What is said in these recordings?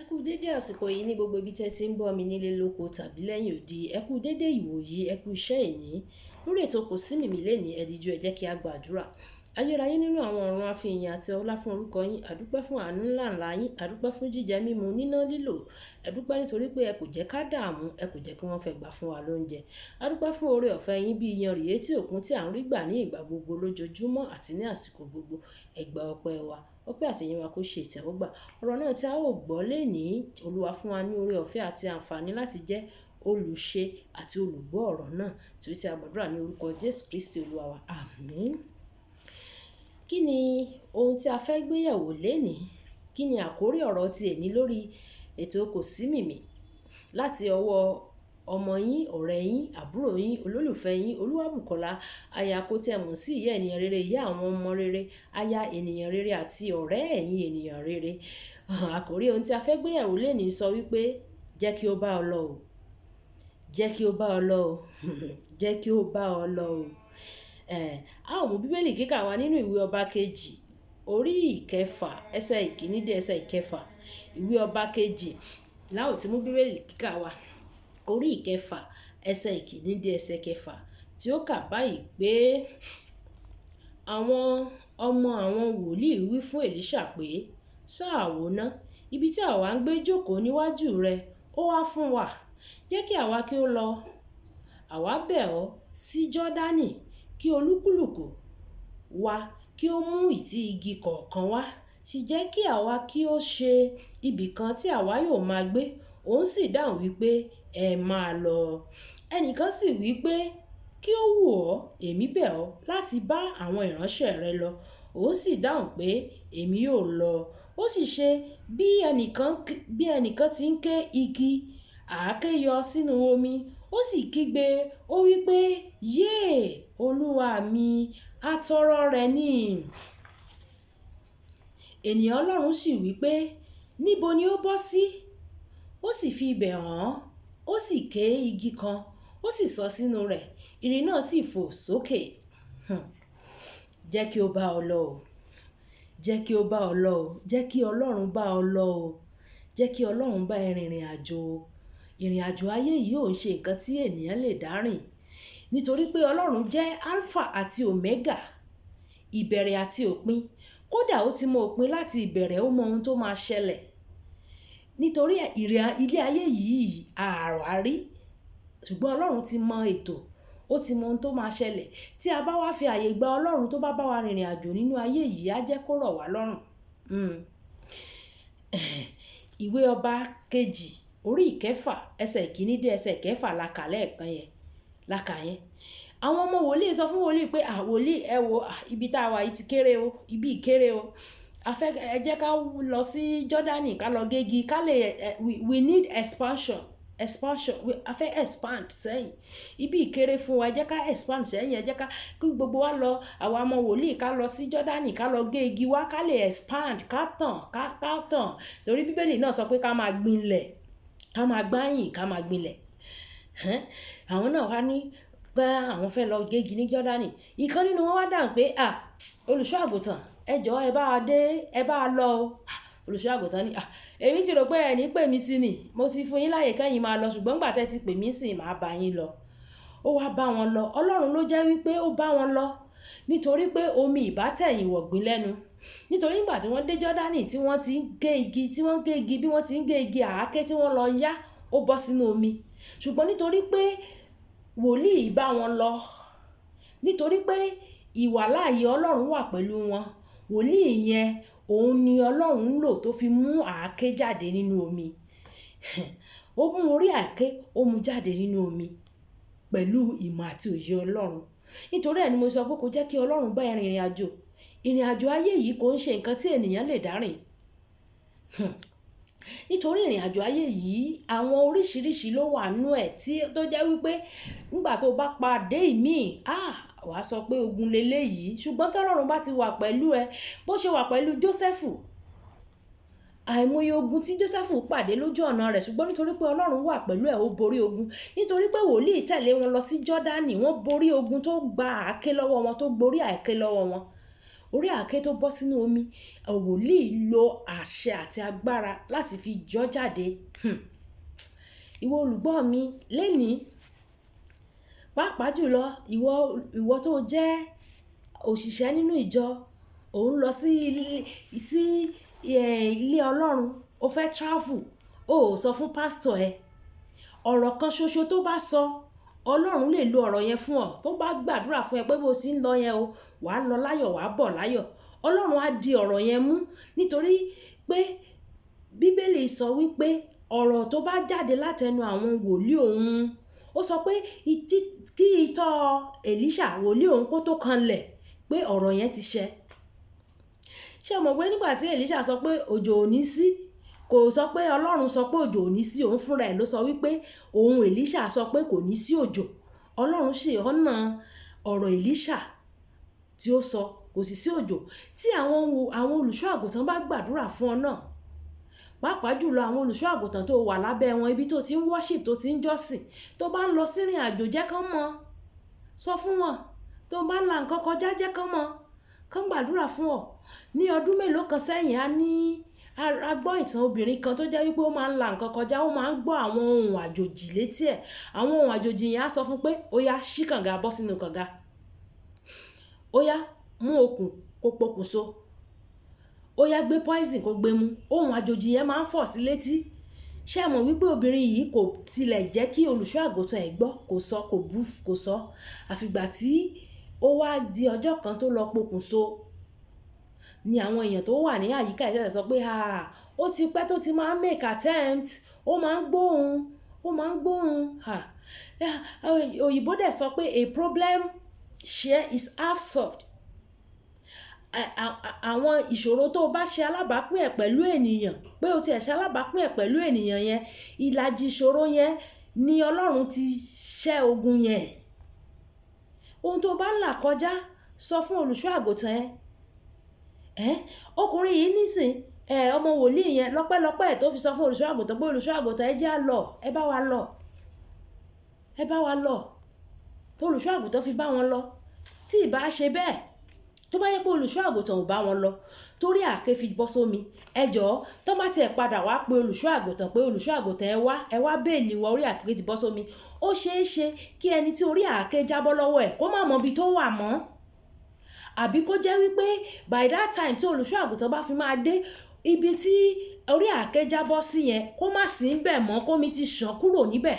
kú dédé àsìkò yìí ní gbogbo ibi tẹ́ ti ń gbọ́ mi nílé lóko tàbí lẹ́yìn odi. Ẹ kú dédé ìwòyí, ẹ kú iṣẹ́ ìní. Lórí ètò Kò Sí Mìmí lénìí, ẹ dijú ẹ jẹ́ kí a gbàdúrà. Ayérayé nínú àwọn ọ̀run, a fi ìyìn àti ọlá fún orúkọ yín. A dúpẹ́ fún àánú ńlá ńlá yín. A dúpẹ́ fún jíjẹ mímu, níná lílò. Ẹ dúpẹ́ nítorí pé ẹ kò jẹ́ ká dààmú, ẹ kò jẹ́ kí wọ́n fẹ́ gbà fún wa lóúnjẹ. A dúpẹ́ fún oore ọ̀fẹ́ yín bí iyanrìn etí òkun tí à ń rí gbà ní ìgbà gbogbo lójoojúmọ́ àti ní àsìkò gbogbo. Ẹ gba ọpẹ́ wa. Ọpẹ́ àti ìyìn wa kó ṣe ìtẹ́wọ́gbà. Ọ̀rọ̀ náà tí a ó gbọ́ lénìí, Olúwa fún wa ní oore ọ̀fẹ́ àti àǹfààní láti jẹ́ olùṣe àti olùgbọ́ ọ̀rọ̀ náà, tí ó ti a gbàdúrà ní orúkọ Jésù Kristi Olúwa wa. Àmín. Kí ni ohun tí a fẹ́ gbéyẹ̀wò lénìí? Kí ni àkórí ọ̀rọ̀ ti èní lórí ètò Kò Sí Mìmí láti ọwọ́ ọmọ yín, ọ̀rẹ́ yín, àbúrò yín, olólùfẹ́ yín, Olúwabùkọ́lá, aya kó tẹ́ mọ̀ sí ìyá ènìyàn rere, ìyá àwọn ọmọ rere, aya ènìyàn rere àti ọ̀rẹ́ ẹ̀yin ènìyàn rere. Àkórí ohun tí a fẹ́ gbéyẹ̀wò lénìí sọ wípé jẹ́ kí ó bá ọ lọ o. Jẹ́ kí ó bá ọ lọ o. Jẹ́ kí ó bá ọ lọ o. A ó mú bíbélì kíkà wa nínú ìwé ọba kejì, orí ìkẹfà, ẹsẹ̀ ìkíní dé ẹsẹ̀ ìkẹfà. Ìwé ọba kejì la ó ti mú bíbélì kíkà wa, orí ìkẹfà, ẹsẹ̀ ìkíní dé ẹsẹ̀ kẹfà, tí ó kà báyìí pé àwọn ọmọ àwọn wòlíì wí fún Èlíṣà pé, sáà wò ná, ibi tí àwa ń gbé jókòó níwájú rẹ, ó wá fún wa. Jẹ́ kí àwa kí ó lọ. Àwa bẹ̀ ọ́ sí Jọ́dánì, kí olúkúlùkù wa kí ó mú ìtì igi kọ̀ọ̀kan wá. Sì jẹ́ kí àwa kí ó ṣe ibì kan tí àwa yóò máa gbé. Òun sì dáhùn wípé, ẹ máa lọ. Ẹnìkan sì wípé, kí ó wù ọ́, èmi bẹ̀ ọ́ láti bá àwọn ìránṣẹ́ rẹ lọ. Òun sì dáhùn pé, èmi yóò lọ. Ó sì ṣe bí ẹnìkan ti ń ké igi, àáké yọ sínú omi. Ó sì kígbe, ó wípé, yéè, olúwa mi, atọrọ rẹ̀ ni. Ènìyàn Ọlọ́run sì wípé, níbo ni ó bọ́ sí? Ó sì fi ibẹ̀ hàn. Ó sì ké igi kan, ó sì sọ sínú rẹ̀. Ìrì náà sì fò sókè. Jẹ́ kí ó bá ọ lọ o. Jẹ́ kí ó bá ọ lọ o. Jẹ́ kí Ọlọ́run bá ọ lọ o. Jẹ́ kí Ọlọ́run bá ẹ rìnrìn àjò. Ìrìn àjò ayé yìí ò ń ṣe nǹkan tí ènìyàn lè dárìn. Nítorí pé Ọlọ́run jẹ́ Alpha àti Omega, ìbẹ̀rẹ̀ àti òpin. Kódà ó ti mọ òpin láti ìbẹ̀rẹ̀, ó mọ ohun tó máa ṣẹlẹ̀. Nítorí ilé ayé yìí àwárí. Ṣùgbọ́n Ọlọ́run ti mọ ètò, ó ti mọ ohun tó máa ṣẹlẹ̀. Tí a bá wá fi àyè gba Ọlọ́run tó bá bá wa rìnrìn àjò nínú ayé yìí, á jẹ́ kó rọ̀ wá lọ́rùn. Ìwé ọba kejì, orí ìkẹfà, ẹsẹ̀ ìkíní dé ẹsẹ̀ kẹfà la kà lẹ́ẹ̀kan yẹn. Àwọn ọmọ wòlíì sọ fún wòlíì pé, wòlíì ẹ wo, ibi tá a wà yìí ti kéré o, ibi ìkéré o. Ẹ jẹ́ ká lọ sí Jọ́dánì ká lọ gégi ká lè we need expansion. A fẹ́ expand sẹ́yìn. Ibi ìkéré fún wa, ẹ jẹ́ ká expand sẹ́yìn. Ẹ jẹ́ ká kí gbogbo wa lọ, àwa ọmọ wòlíì ká lọ sí Jọ́dánì ká lọ gé igi wá ká lè expand, ká tàn. Torí bíbélì náà sọ pé ká máa gbinlẹ̀, ká máa gbáyìn, ká máa gbinlẹ̀. Àwọn náà wá ní pé àwọn fẹ́ lọ gégi ní Jọ́dánì. Ìkan nínú wọn wá dáhùn pé, olùṣọ́ àgùntàn, ẹ jọ̀ọ́ ẹ bá lọ o. Olùṣọ́ àgùntàn ní, èmi ti rò pé ẹ ní pè mí sí ni. Mo ti fún yín láyè kẹ́yìn máa lọ, ṣùgbọ́n nígbà tẹ́ ti pè mí sí, màá bá yín lọ. Ó wá bá wọn lọ. Ọlọ́run ló jẹ́ wípé ó bá wọn lọ. Nítorí pé omi ìbá tẹ̀yìn wọ̀gbìn lẹ́nu. Nítorí nígbà tí wọ́n dé Jọ́dánì tí wọ́n ti ń gé igi, bí wọ́n ti ń gé igi àáké tí wọ́n lọ yá, ó bọ́ sínú omi. Ṣùgbọ́n nítorí pé wòlíì bá wọn lọ, nítorí pé ìwàláàyè Ọlọ́run wà pẹ̀lú wọn, wòlíì yẹn òun ni Ọlọ́run ń lò tó fi mú àáké jáde nínú omi. Ó mú orí àáké, ó mú jáde nínú omi pẹ̀lú ìmọ̀ àti òye Ọlọ́run. Nítorí ẹ̀ ni mo sọ pé kó jẹ́ kí Ọlọ́run bá ẹ rìnrìn àjò. Ìrìn àjò ayé yìí kò ń ṣe nǹkan tí ènìyàn lè dárìn. Nítorí ìrìn àjò ayé yìí, àwọn oríṣiríṣi ló wà nínú ẹ̀ tó jẹ́ wípé nígbà tó bá pàdé ìmíì, wàá sọ pé ogun leléyìí. Ṣùgbọ́n tí Ọlọ́run bá ti wà pẹ̀lú ẹ, bó ṣe wà pẹ̀lú Jósẹ́fù, àìmọye ogun tí Jósẹ́fù pàdé lójú ọ̀nà rẹ̀, ṣùgbọ́n nítorí pé Ọlọ́run wà pẹ̀lú ẹ̀, ó borí ogun. Nítorí pé wòlíì tẹ̀lé wọn lọ sí Jọ́dánì, wọ́n borí ogun tó gba àáké lọ́wọ́ wọn, tó borí àáké lọ́wọ́ wọn. orí àáké tó bọ́ sínú omi wòlíì lo àṣẹ àti agbára láti fi yọ jáde. Ìwọ olùgbọ́ mi lénìí, pàápàá jùlọ ìwọ tó jẹ́ òṣìṣẹ́ nínú ìjọ, òun lọ sí ilé Ọlọ́run, o fẹ́ travel, o ò sọ fún pásítọ̀ ẹ. Ọ̀rọ̀ kan ṣoṣo tó bá sọ, Ọlọ́run lè lo ọ̀rọ̀ yẹn fún ọ. Tó bá gbàdúrà fún ẹ pé bó ti ń lọ yẹn o, wàá lọ láyọ̀, wàá bọ̀ láyọ̀. Ọlọ́run á di ọ̀rọ̀ yẹn mú, nítorí pé Bíbélì sọ wípé ọ̀rọ̀ tó bá jáde látẹnu àwọn wòlíì òun, ó sọ pé kí itọ́ Èlíṣà wòlíì òun kó tó kanlẹ̀ pé ọ̀rọ̀ yẹn ti ṣẹ. Ṣé o mọ̀ pé nígbà tí Èlíṣà sọ pé òjò ò ní sí, kò sọ pé Ọlọ́run sọ pé òjò ò ní sí, òun fúnra ẹ̀ ló sọ wípé òun Èlíṣà sọ pé kò ní sí òjò. Ọlọ́run sì ọ̀nà ọ̀rọ̀ Èlíṣà tí ó sọ, kò sì sí òjò. Tí àwọn olùṣọ́ àgùntàn bá gbàdúrà fún ọ náà, pàápàá jùlọ àwọn olùṣọ́ àgùntàn tó wà lábẹ́ wọn, ibi tó ti ń worship, tó ti ń jọ́sìn, tó bá ń lọ sí ìrìn àjò, jẹ́ kán mọ̀, sọ fún wọn. Tó bá ń la nǹkan kọjá, jẹ́ kán mọ̀, kán gbàdúrà fún ọ. Ní ọdún mélòó kan sẹ́yìn, a gbọ́ ìtàn obìnrin kan tó jẹ́ wípé ó máa ń la nǹkan kọjá, ó máa ń gbọ́ àwọn ohun àjòjì létí ẹ̀. Àwọn ohun àjòjì yẹn á sọ fún pé ó yá ṣí kànga, bọ́ sínú kànga, ó yá mú okùn kó pokùnso, ó yá gbé poison kó gbé mu. Ohun àjòjì yẹn máa ń fọ̀ sí létí. Ṣé ẹ mọ̀ wípé obìnrin yìí kò tilẹ̀ jẹ́ kí olùṣọ́ àgùntàn ẹ̀ gbọ́, kò sọ, àfìgbà tí ó wá di ọjọ́ kan tó lọ pokùnso ni àwọn èèyàn tó wà ní àyíká ìṣẹ̀lẹ̀ sọ pé ó ti pẹ́ tó ti máa ń make attempt, ó máa ń gbóhùn. Òyìnbó dẹ̀ sọ pé a problem share is half solved. Àwọn ìṣòro tó bá ṣe alábàápín ẹ̀ pẹ̀lú ènìyàn, pé o ti ẹ̀ ṣe alábàápín ẹ̀ pẹ̀lú ènìyàn yẹn, ìlàjì ìṣòro yẹn ni Ọlọ́run ti ṣẹ́ ogun yẹn. Ohun tó bá ń là kọjá, sọ fún olùṣọ́ àgùntàn ẹ. Ọkùnrin yìí nísìn, ọmọ wòlíì yẹn, lọ́pẹ́lọpẹ́ tó fi sọ fún olùṣọ́ àgùntàn pé olùṣọ́ àgùntàn ẹ jẹ́ á lọ, ẹ bá wa lọ. Tó olùṣọ́ àgùntàn fi bá wọn lọ. Tí ìbá ṣe bẹ́ẹ̀, tó bá yẹ pé olùṣọ́ àgùntàn ò bá wọn lọ, torí àáké fi bọ́ sómi, ẹ jọ̀ọ́ tó bá tiẹ̀ padà wá pé olùṣọ́ àgùntàn ẹ wá bẹ́ẹ̀lì wọ orí àáké ti bọ́ sómi, ó ṣeé ṣe kí ẹni tí orí àáké jábọ́ lọ́wọ́ ẹ̀ kó má mọ ibi tó wà mọ́. Àbí kó jẹ́ wípé by that time tí olùṣọ́ àgùntàn bá fi máa dé ibi tí orí àáké jábọ́ sí yẹn, kó má sí níbẹ̀ mọ́, kómi ti ṣàn kúrò níbẹ̀.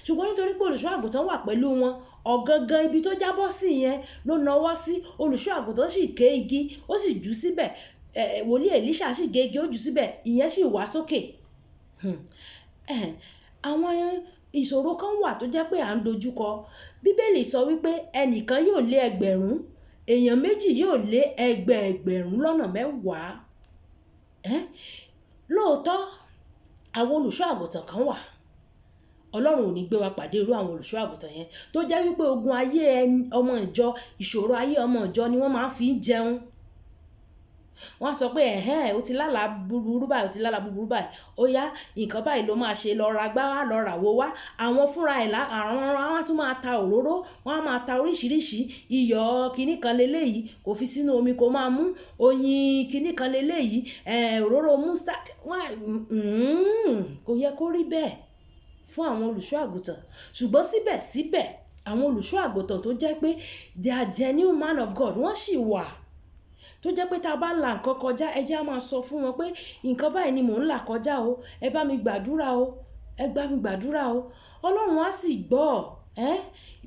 Ṣùgbọ́n nítorí pé olùṣọ́ àgùntàn wà pẹ̀lú wọn, ọ̀gangan ibi tó jábọ́ sí yẹn ló nawọ́ sí. Olùṣọ́ àgùntàn sì ké igi, ó sì jù síbẹ̀. Wòlíì Èlíṣà sì gé igi, ó jù síbẹ̀, ìyẹn sì wá sókè. Àwọn ìṣòro kan wà tó jẹ́ pé à ń dojúkọ. Bíbélì sọ wípé ẹnìkan yóò lé ẹgbẹ̀rún, èèyàn méjì yóò lé ẹgbẹ̀rún lọ́nà mẹ́wàá. Lóòótọ́ àwọn olùṣọ́ àgùntàn kan wà, Ọlọ́run ò ní gbé wa pàdé irú àwọn olùṣọ́ àgùntàn yẹn, tó jẹ́ wípé ogun ayé ọmọ ìjọ, ìṣòro ayé ọmọ ìjọ ni wọ́n máa ń fi jẹun. Wọ́n á sọ pé ó ti lálàá búburú báyìí, ó yá nǹkan báyìí ló máa ṣe, lọ ra gbá wá, lọ ràwó wá. Àwọn fúnra ẹ̀ àwọn á tún máa ta òróró, wọ́n á máa ta oríṣiríṣi, iyọ̀ kinní kan leléyìí kò fi sínú omi kó máa mú, oyin kinní kan leléyìí, òróró mustard. Kò yẹ kó rí bẹ́ẹ̀ fún àwọn olùṣọ́ àgùntàn. Ṣùgbọ́n síbẹ̀síbẹ̀ àwọn olùṣọ́ àgùntàn tó jẹ́ pé they are genuine man of God, wọ́n sì wà, tó jẹ́ pé tá a bá ń la nǹkan kọjá, ẹ jẹ́ á máa sọ fún wọn pé nǹkan báyìí ni mò ń là kọjá o, ẹ bá mi gbàdúrà o. Ọlọ́run á sì gbọ́.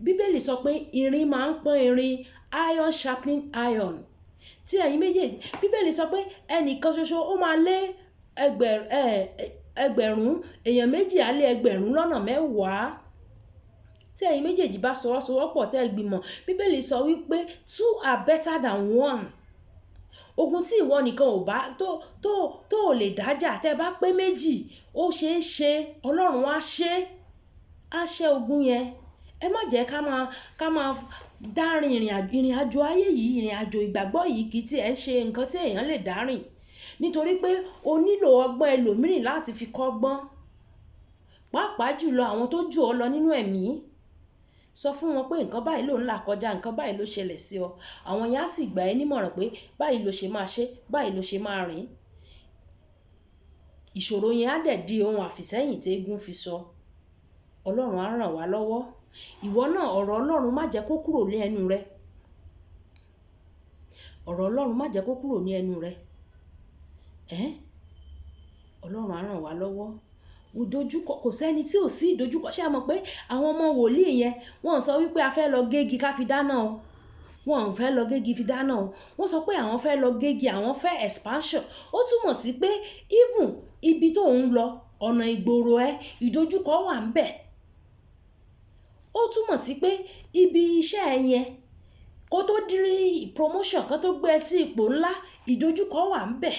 Bíbélì sọ pé irin máa ń pọ́n irin, iron sharpening iron. Tí ẹ̀yin méjèèjì, Bíbélì sọ pé ẹnìkan ṣoṣo ó máa lé ẹgbẹ̀rún, èèyàn méjì á lé ẹgbẹ̀rún lọ́nà mẹ́wàá. Tí ẹ̀yin méjèèjì bá sọwọ́sowọ́pọ̀ tẹ́ gbìmọ̀, Bíbélì sọ wípé 2 are better than 1. Ogun tí ìwọ nìkan ò bá tó lè dájà, tẹ́ bá pé méjì, ó ṣeé ṣe Ọlọ́run á ṣẹ́ ogun yẹn. Ẹ má jẹ́ ká máa dárin ìrìn àjò ayé yìí, ìrìn àjò ìgbàgbọ́ yìí kì í tiẹ̀ ń ṣe nǹkan tí èèyàn lè dárìn, nítorí pé o nílò ọgbọ́n ẹlòmíràn láti fi kọ́gbọ́n, pàápàá jùlọ àwọn tó jù ọ lọ nínú ẹ̀mí. sọ fún wọn pé nǹkan báyìí ló ń là kọjá, nǹkan báyìí ló ṣẹlẹ̀ sí ọ. Àwọn yẹn á sì gbà ẹ́ nímọ̀ràn pé báyìí ló ṣe máa ṣe, báyìí ló ṣe máa rìn. Ìṣòro yẹn á dẹ̀ di ohun àfìsẹ́yìn tí eégún fi sọ. Ọlọ́run á ràn wá lọ́wọ́. Ìwọ náà ọ̀rọ̀ Ọlọ́run má jẹ́ kó kúrò ní ẹnu rẹ. Ọ̀rọ̀ Ọlọ́run má jẹ́ kó kúrò ní ẹnu rẹ. Ọlọ́run á ràn wá lọ́wọ́. Ìdojúkọ, kò sẹ́ni tí ò sí ìdojúkọ. Ṣé ẹ mọ̀ pé àwọn ọmọ wòlíì yẹn wọ́n sọ wípé a fẹ́ lọ gégi ká fi dáná o. Wọ́n ò fẹ́ lọ gégi fi dáná o. Wọ́n sọ pé àwọn fẹ́ lọ gégi, àwọn fẹ́ expansion. Ó túmọ̀ sí pé even ibi tó ń lọ, ọ̀nà ìgboro ìdojúkọ wà ń bẹ̀. Ó túmọ̀ sí pé ibi iṣẹ́ yẹn kó tó dírí promotion kan tó gbé ẹ sí ipò ńlá, ìdojúkọ wà ń bẹ̀.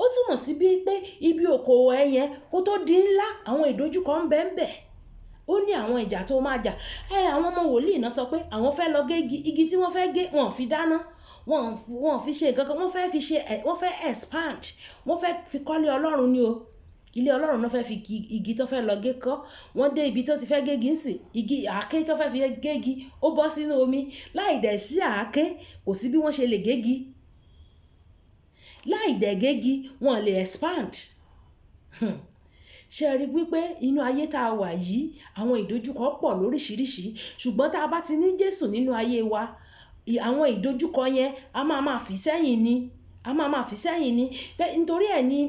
Ó túmọ̀ sí bí pé ibi òkòwò yẹn kó tó di ńlá, àwọn ìdojúkọ ń bẹ ń bẹ̀. Ó ní àwọn ìjà tó máa jà. Àwọn ọmọ wòlíì náà sọ pé àwọn fẹ́ lọ gégi, igi tí wọ́n fẹ́ gé wọn ò fi dáná, wọn ò fi ṣe nǹkan kan, wọ́n fẹ́ expand, wọ́n fẹ́ fi kọ́lé Ọlọ́run ni o. Ilé Ọlọ́run náà fẹ́ fi igi tó fẹ́ lọ gé kọ́. Wọ́n dé ibi tó ti fẹ́ gégi ńsìn, igi àáké tó fẹ́ fi gégi ó bọ́ sínú omi. Láì dẹ̀ sí àáké, kò sí bí wọ́n ṣe lè gégi. Láì dẹ̀ gégi, wọn lè expand. Ṣé ẹ rí wípé inú ayé tá a wà yìí, àwọn ìdojúkọ pọ̀ lóríṣiríṣi, ṣùgbọ́n tá a bá ti ní Jésù nínú ayé wa, àwọn ìdojúkọ yẹn a máa fi sẹ́yìn ni. A máa fi sẹ́yìn ni. Nítorí ẹ̀ ni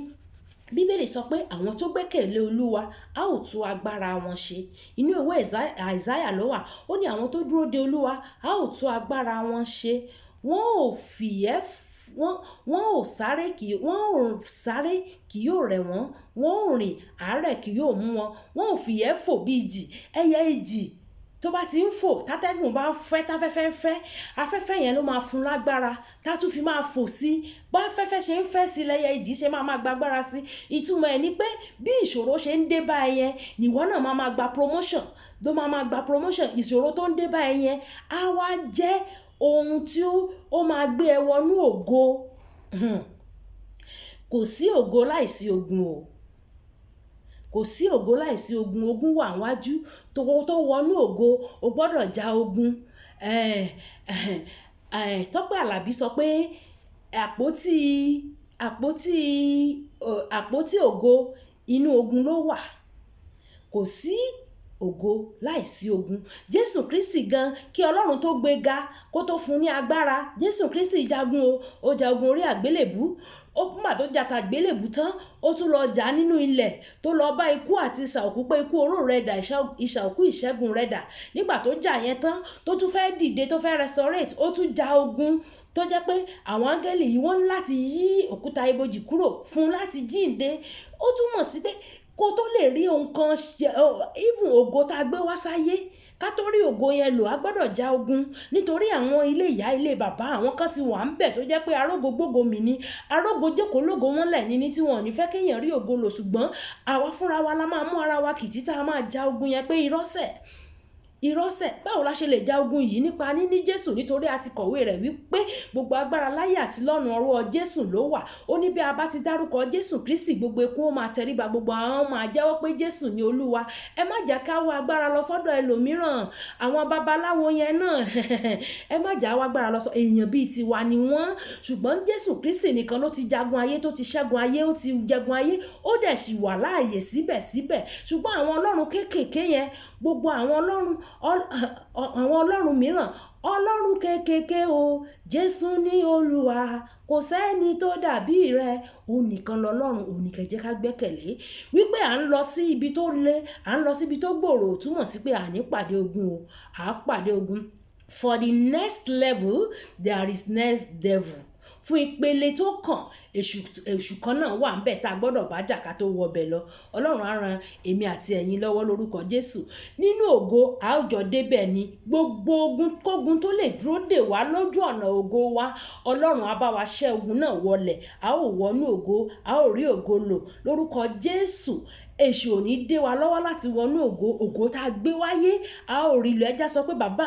Bíbélì sọ pé àwọn tó gbẹ́kẹ̀lé Olúwa a ó tú agbára wọn ṣe. Inú ìwé Àìsáyà ló wà. Ó ní àwọn tó dúró de Olúwa a ó tú agbára wọn ṣe. Wọ́n ò sáré kì yóò rẹ̀ wọ́n. Wọ́n ò rìn, àárẹ̀ kì yóò mú wọn. Wọ́n ò fìyẹ́ fò bí idì. Ẹyẹ idì tó bá ti ń fò, tátẹ́gùn bá ń fẹ́, táfẹ́fẹ́ ń fẹ́, afẹ́fẹ́ yẹn ló máa fún lágbára, tá tún fi máa fò sí. Bá afẹ́fẹ́ ṣe ń fẹ́ sí lẹ́yẹ idì ṣe máa gbàgbára sí. Ìtumọ̀ ẹ̀ ni pé bí ìṣòro ṣe ń dé bá ẹ yẹn, nìwọ náà máa gba promotion. Ló máa gba promotion. Ìṣòro tó ń dé bá ẹ yẹn á wá jẹ́ ohun tí ó máa gbé ẹ wọnú ògo. Kò sí ògo láìsí ogun o. Kò sí ògo láìsí ogun. Ogun wà níwájú. Tó wọnú ògo, o gbọ́dọ̀ ja ogun. Tọ́pẹ́ Àlàbí sọ pé àpótí ògo inú ogun ló wà. Kò sí ògo láìsí ogun. Jésù Kristi gan, kí Ọlọ́run tó gbé ga, kó tó fún ní agbára, Jésù Kristi jagun o. Ó ja ogun orí àgbélébú. Ó mà tó jata àgbélébú tán, ó tún lọ jà nínú ilẹ̀, tó lọ bá ikú àti ìsà òkú pé ikú oró rẹ̀ dà, ìsà òkú ìṣẹ́gun rẹ̀ dà. Nígbà tó jà yẹn tán, tó tún fẹ́ dìde, tó fẹ́ restaurate, ó tún ja ogun tó jẹ́ pé àwọn áńgẹ́lì yìí wọ́n láti yí òkúta ibojì kúrò fún láti jíǹde. Ó túmọ̀ sí pé kó tó lè rí nǹkan even ògo tá a gbé wá sáyé, ká tó rí ògo yẹn lò, a gbọ́dọ̀ ja ogun. Nítorí àwọn ilé ìyá, ilé bàbá, àwọn kan ti wà ń bẹ̀ tó jẹ́ pé arógo gbógo mi ni, arógo jókòó lógo wọn lẹ̀ ní tí wọn ò ní fẹ́ kéèyàn rí ògo lò. Ṣùgbọ́n àwa fúnra wa la máa mú ara wa kìtì tá a máa ja ogun yẹn pé ìrọ́sẹ̀. Báwo la ṣe lè ja ogun yìí? Nípa níní Jésù. Nítorí a ti kọ̀wé rẹ̀ wípé gbogbo agbára láyé àti lọ́run ọwọ́ Jésù ló wà. Ó ní bí a bá ti dárúkọ Jésù Kristi, gbogbo ikú ó máa tẹríba, gbogbo àwọn máa jẹ́wọ́ pé Jésù ni Olúwa. Ẹ má jà ká wá agbára lọ sọ́dọ̀ ẹlòmíràn. Àwọn babaláwo yẹn náà ẹ má jà wá agbára lọ sọ́dọ̀ èèyàn bíi tiwa ni wọ́n. Ṣùgbọ́n Jésù Kristi nìkan ló ti jagun ayé, tó ti ṣẹ́gun ayé, ó ti jẹgun ayé, ó dẹ̀ sì wà láàyè síbẹ̀síbẹ̀. Ṣùgbọ́n àwọn ọlọ́run kéékèèké yẹn, gbogbo àwọn ọlọ́run mìíràn, ọlọ́run kéékèèké o, Jésù ní Olúwa, kò sẹ́ni tó dàbí rẹ̀. Òun nìkan lọ́lọ́run, òun nìkan jẹ́ ká gbẹ́kẹ̀lé. Wípé à ń lọ sí ibi tó le, à ń lọ sí ibi tó gbòòrò, túmọ̀ sí pé à ní pàdé ogun o. À pàdé ogun. For the next level, there is next devil. Fún ìpele tó kàn, èṣù kan náà wà ńbẹ̀ tá a gbọ́dọ̀ bá jà ká tó wọbẹ̀ lọ. Ọlọ́run á ran èmi àti ẹ̀yin lọ́wọ́ lórúkọ Jésù. Nínú ògo a ó jọ débẹ̀ ni. Gbogbo ogun kógun tó lè dúró dè wá lójú ọ̀nà ògo wa, Ọlọ́run á bá wa ṣẹ́ ogun náà wọlẹ̀. A ó wọnú ògo, a ó rí ògo lò lórúkọ Jésù. Èṣù ò ní dé wa lọ́wọ́ láti wọnú ògo tá a gbé wáyé. A ó rí lọ. Ẹja sọ pé bàbá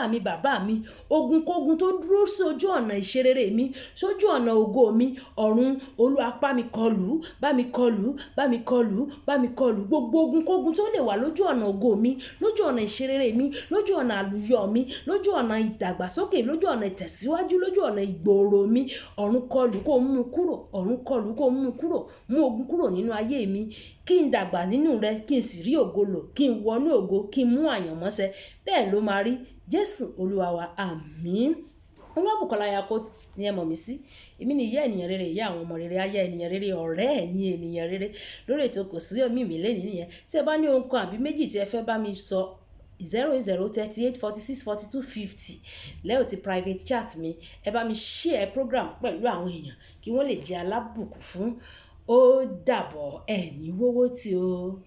mi, ogun kógun tó dúró sí ojú ọ̀nà ìṣerere mi, sójú ọ̀nà ògo mi, ọ̀run Olúwa bá mi kọlù, bá mi kọlù, bá mi kọlù, bá mi kọlù gbogbo ogun kógun tó lè wà lójú ọ̀nà ògo mi, lójú ọ̀nà ìṣerere mi, lójú ọ̀nà àlùyọ mi, lójú ọ̀nà ìdàgbàsókè, lójú ọ̀nà ìtẹ̀síwájú, lójú ọ̀nà ìgbòòrò mi. Ọ̀run kọlù kó mú kúrò, ọ̀run kọlù kó mú kúrò, mú ogun kúrò nínú ayé mi, kí n dàgbà nínú rẹ, kí n sì rí ògo lò, kí n wọnú ògo, kí n mú àyànmọ́ṣẹ. Bẹ́ẹ̀ ló máa rí. Jésù Olúwa wa, àmín. Olúwabùkọ́lá Ayako ni ẹ mọ̀ mí sí. Èmi ni ìyá ènìyàn rere, ìyá àwọn ọmọ rere, aya ènìyàn rere, ọ̀rẹ́ ẹ̀yin ènìyàn rere. Lórí ètò Kò Sí Omi Mi lẹ́yìn nìyẹn. Tí ẹ bá ní ohun kan àbí méjì tí ẹ fẹ́ bá mi sọ, 08038464250 lẹ́yìn tí private chat mi. Ẹ bá mi share program pẹ̀lú àwọn èèyàn kí wọ́n lè jẹ́ alábùkún fún. Ó dàbọ̀, ẹ̀yin wówó tí o.